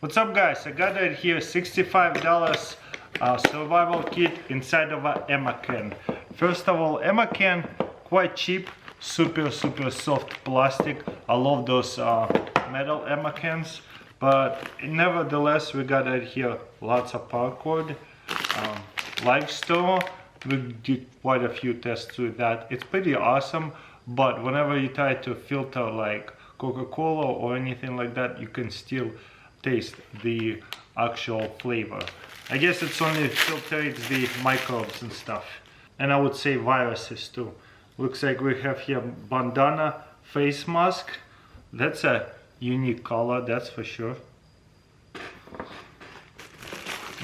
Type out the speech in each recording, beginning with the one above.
What's up guys, I got it here, $65 survival kit inside of a AmmoCan. First of all, AmmoCan, quite cheap, super soft plastic. I love those metal AmmoCans, but nevertheless we got it here, lots of paracord, live store. We did quite a few tests with that. It's pretty awesome, but whenever you try to filter like Coca-Cola or anything like that, you can still taste the actual flavor. I guess it's only filters the microbes and stuff, and I would say viruses too. Looks like we have here bandana face mask. That's a unique color, that's for sure.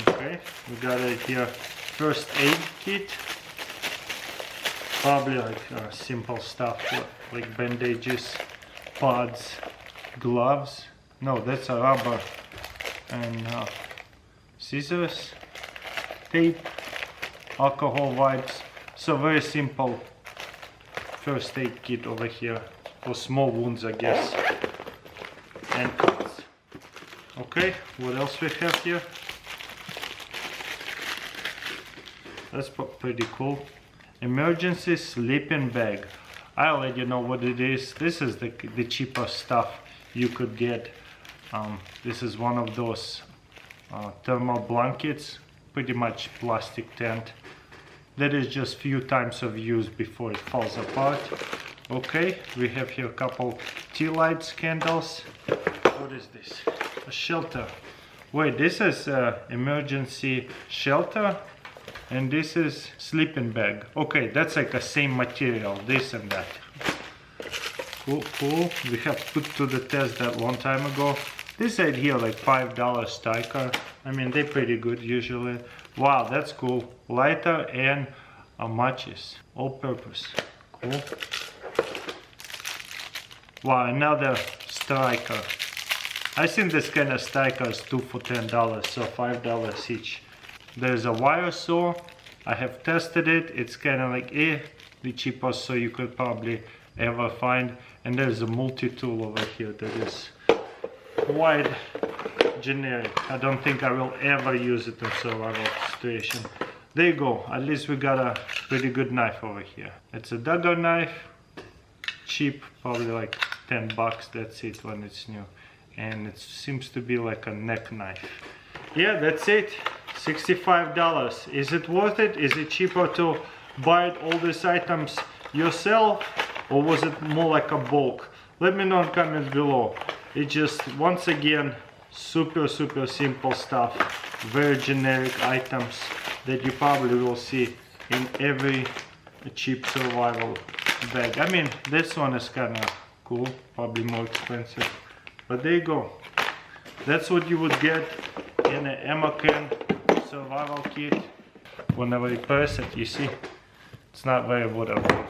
Okay, we got it here, first aid kit. Probably like simple stuff like bandages, pads, gloves. No, that's a rubber, and scissors, tape, alcohol wipes. So very simple first aid kit over here for small wounds, I guess, and cuts. Okay, what else we have here? That's pretty cool. Emergency sleeping bag. I'll let you know what it is. This is the cheapest stuff you could get. This is one of those thermal blankets, pretty much plastic tent. That is just few times of use before it falls apart. Okay, we have here a couple tea lights, candles. What is this? A shelter. Wait, this is emergency shelter, and this is sleeping bag. Okay, that's like the same material, this and that. Cool. We have put to the test that long time ago. This right here like $5 sticker. I mean, they're pretty good usually. Wow, that's cool. Lighter and matches, all purpose. Cool. Wow, another striker. I think this kind of striker is 2 for $10, so $5 each. There's a wire saw. I have tested it. It's kind of like the cheapest so you could probably ever find. And there's a multi-tool over here that is quite generic. I don't think I will ever use it in survival situation. There you go. At least we got a pretty good knife over here. It's a dagger knife, cheap, probably like 10 bucks. That's it when it's new, and it seems to be like a neck knife. Yeah, that's it. $65. Is it worth it? Is it cheaper to buy all these items yourself, or was it more like a bulk? Let me know in the comments below. It's just, once again, super simple stuff, very generic items that you probably will see in every cheap survival bag. I mean, this one is kind of cool, probably more expensive, but there you go. That's what you would get in an AmmoCan survival kit. Whenever you press it, you see it's not very waterproof.